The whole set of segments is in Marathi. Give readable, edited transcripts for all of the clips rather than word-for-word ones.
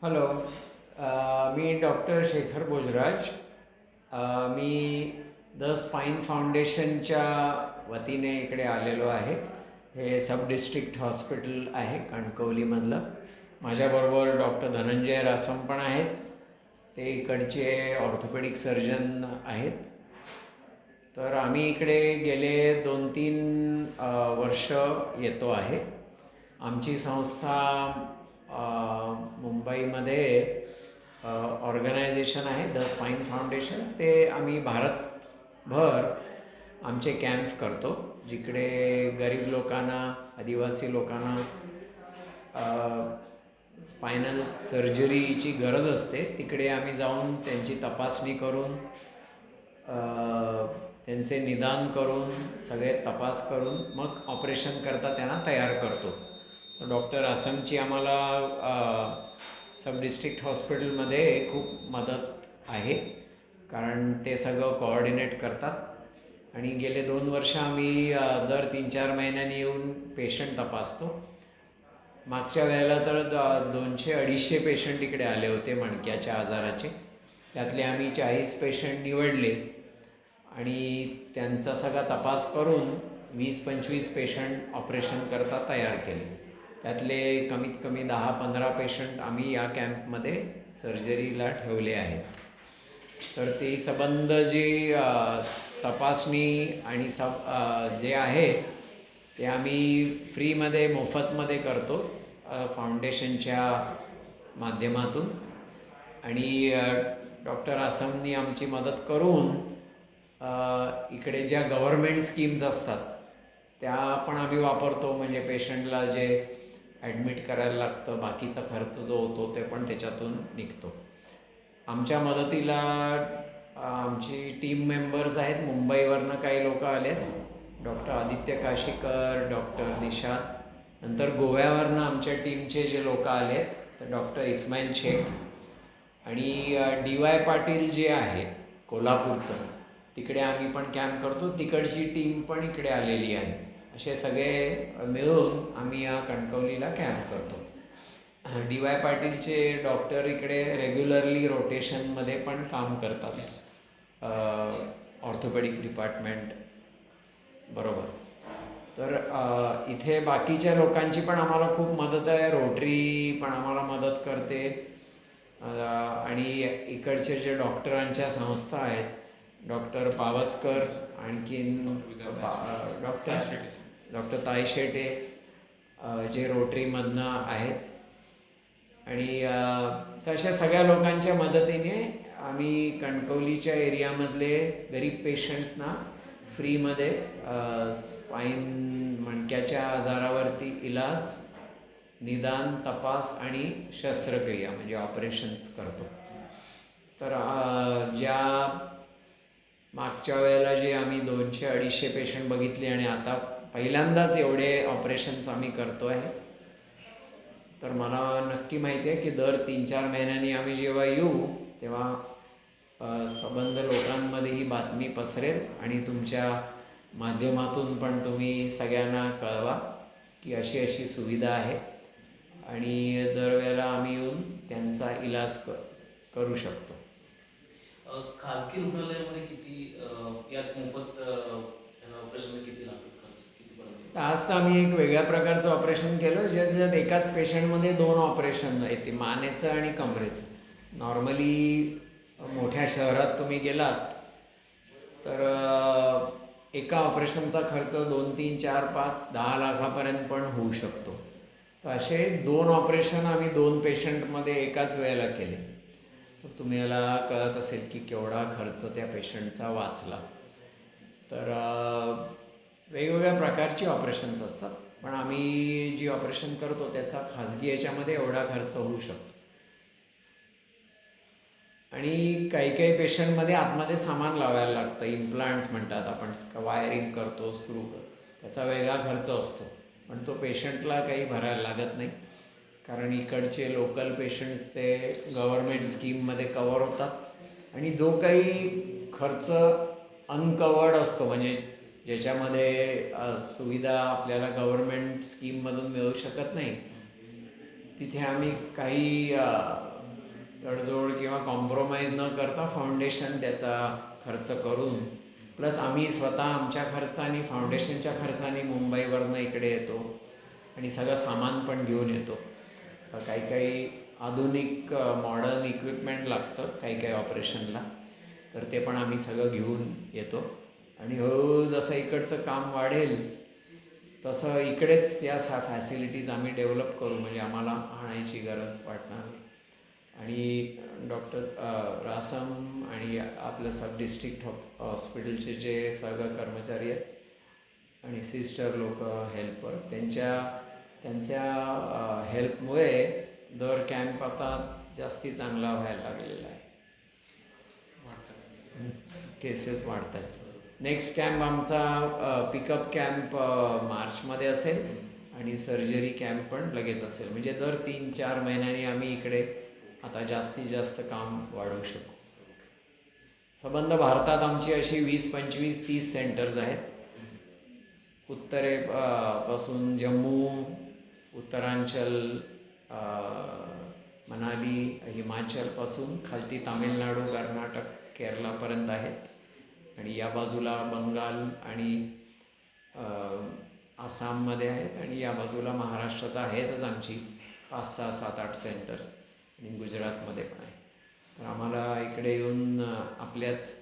हॅलो. मी डॉक्टर शेखर भोजराज. मी द स्पाईन फाउंडेशनच्या वतीने इकडे आलेलो आहे. हे सब डिस्ट्रिक्ट हॉस्पिटल आहे कणकवलीमधलं. माझ्याबरोबर डॉक्टर धनंजय रासम पण आहेत. ते इकडचे ऑर्थोपेडिक सर्जन आहेत. तर आम्ही इकडे गेले 2-3 वर्ष येतो आहे. आमची संस्था मुंबईमध्ये ऑर्गनायझेशन आहे द स्पाईन फाउंडेशन. ते आम्ही भारतभर आमचे कॅम्प्स करतो, जिकडे गरीब लोकांना, आदिवासी लोकांना स्पायनल सर्जरीची गरज असते. तिकडे आम्ही जाऊन त्यांची तपासणी करून, त्यांचे निदान करून, सगळे तपास करून मग ऑपरेशन करता त्यांना तयार करतो. डॉक्टर आसमची आम्हाला सब डिस्ट्रिक्ट हॉस्पिटलमध्ये खूप मदत आहे, कारण ते सगळं कोऑर्डिनेट करतात. आणि गेले 2 वर्ष आम्ही दर 3-4 महिन्यांनी येऊन पेशंट तपासतो. मागच्या वेळेला तर 200-250 पेशंट इकडे आले होते मणक्याच्या आजाराचे. त्यातले आम्ही 40 पेशंट निवडले आणि त्यांचा सगळा तपास करून 20-25 पेशंट ऑपरेशन करता तयार केले. त्यातले कमीत कमी 10-15 पेशंट आम्ही या कॅम्पमध्ये सर्जरीला ठेवले आहेत. तर ते संबंध जी तपासणी आणि जे आहे ते आम्ही फ्रीमध्ये, मोफतमध्ये करतो फाउंडेशनच्या माध्यमातून. आणि डॉक्टर आसमनी आमची मदत करून इकडे ज्या गव्हर्मेंट स्कीम्स असतात त्या पण आम्ही वापरतो. म्हणजे पेशंटला जे ॲडमिट करायला लागतं, बाकीचा खर्च जो होतो ते पण त्याच्यातून निघतो. आमच्या मदतीला आमची टीम मेंबर्स आहेत. मुंबईवरनं काही लोक आलेत, डॉक्टर आदित्य काशीकर, डॉक्टर निशाद. नंतर गोव्यावरनं आमच्या टीमचे जे लोक आलेत तर डॉक्टर इस्माईल शेख आणि DY पाटील जे आहे कोल्हापूरचं, तिकडे आम्ही पण कॅम्प करतो. तिकडची टीम पण इकडे आलेली आहे. असे सगळे मिळून आम्ही या कणकवलीला कॅम्प करतो. DY पाटीलचे डॉक्टर इकडे रेग्युलरली रोटेशनमध्ये पण काम करतात, ऑर्थोपेडिक डिपार्टमेंट बरोबर. तर इथे बाकीच्या लोकांची पण आम्हाला खूप मदत आहे. रोटरी पण आम्हाला मदत करते. आणि इकडचे जे डॉक्टरांच्या संस्था आहेत, डॉक्टर पावसकर, आणखीन डॉक्टर तायशेटे, जे रोटरीमधनं आहेत. आणि तशा सगळ्या लोकांच्या मदतीने आम्ही कणकवलीच्या एरियामधले गरीब पेशंट्सना फ्रीमध्ये स्पाईन मणक्याच्या आजारावरती इलाज, निदान, तपास आणि शस्त्रक्रिया म्हणजे ऑपरेशन्स करतो. तर ज्या मागच्या वेळेला जे आम्ही 200-250 पेशंट बघितले आणि आता पहिल्यांदाच एवढे ऑपरेशन्स आम्ही करतो आहे, तर मला नक्की माहिती आहे की दर 3-4 महिन्यांनी आम्ही जेव्हा येऊ तेव्हा संबंध लोकांमध्ये ही बातमी पसरेल आणि तुमच्या माध्यमातून पण तुम्ही सगळ्यांना कळवा की अशी अशी सुविधा आहे आणि दरवेळेला आम्ही येऊन त्यांचा इलाज करू शकतो. खाजगी रुग्णालयामध्ये किती याच मोफत ऑपरेशन किती लागतात, खर्च कितीपर्यंत? आज तर आम्ही एक वेगळ्या प्रकारचं ऑपरेशन केलं, ज्याच्यात एकाच पेशंटमध्ये 2 ऑपरेशन येते, मानेचं आणि कमरेचं. नॉर्मली मोठ्या शहरात तुम्ही गेलात तर एका ऑपरेशनचा खर्च 2-3-4-5-10 लाखापर्यंत पण होऊ शकतो. तर असे 2 ऑपरेशन आम्ही 2 पेशंटमध्ये एकाच वेळेला केले. तर तुम्हाला कळत असेल की केवढा खर्च त्या पेशंटचा वाचला. तर वेगवेगळ्या प्रकारची ऑपरेशन्स असतात, पण आम्ही जी ऑपरेशन करतो त्याचा खाजगी याच्यामध्ये एवढा खर्च होऊ शकतो. आणि काही काही पेशंटमध्ये आतमध्ये सामान लावायला लागतं, इम्प्लांट्स म्हणतात आपण, वायरिंग करतो, स्क्रू करतो, त्याचा वेगळा खर्च असतो. पण तो पेशंटला काही भरायला लागत नाही, कारण इकडचे लोकल पेशंट्स ते गव्हर्मेंट स्कीममध्ये कवर होतात. आणि जो काही खर्च अनकवर्ड असतो, म्हणजे ज्याच्यामध्ये सुविधा आपल्याला गव्हर्मेंट स्कीममधून मिळू शकत नाही, तिथे आम्ही काही तडजोड किंवा कॉम्प्रोमाइज न करता फाउंडेशन त्याचा खर्च करून प्लस आम्ही स्वतः आमच्या खर्चाने फाउंडेशनच्या खर्चाने मुंबईवरनं इकडे येतो आणि सगळं सामान पण घेऊन येतो. काही काही आधुनिक मॉडर्न इक्विपमेंट लागतं काही काही ऑपरेशनला, तर ते पण आम्ही सगळं घेऊन येतो आणि हळूहळू जसं इकडचं काम वाढेल तसं इकडेच त्या फॅसिलिटीज आम्ही डेव्हलप करू, म्हणजे आम्हाला आणायची गरज वाटणार नाही. आणि डॉक्टर रासम आणि आपलं सब डिस्ट्रिक्ट हॉस्पिटलचे जे सगळं कर्मचारी आहेत आणि सिस्टर लोक हेल्पर त्यांच्या हेल्पमुळे दर कॅम्प आता जास्ती चांगला व्हायला लागलेला आहे. केसेस वाढत आहेत. नेक्स्ट कॅम्प आमचा पिकअप कॅम्प मार्चमध्ये असेल आणि सर्जरी कॅम्प पण लगेच असेल. म्हणजे दर 3-4 महिन्यांनी आम्ही इकडे आता जास्तीत जास्त काम वाढवू शकू. संबंध भारतात आमची अशी 20-25-30 सेंटर्स आहेत. पासून जम्मू, उत्तरांचल, मनाली, हिमाचलपासून खालती तामिळनाडू, कर्नाटक, केरलापर्यंत आहेत आणि या बाजूला बंगाल आणि आसाममध्ये आहेत आणि या बाजूला महाराष्ट्रात आहेतच आमची 5-6-7-8 सेंटर्स आणि गुजरातमध्ये पण आहे. तर आम्हाला इकडे येऊन आपल्याच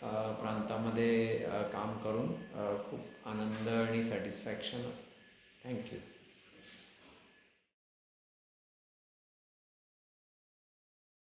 प्रांतामध्ये काम करून खूप आनंद आणि सॅटिस्फॅक्शन असतं. थँक्यू.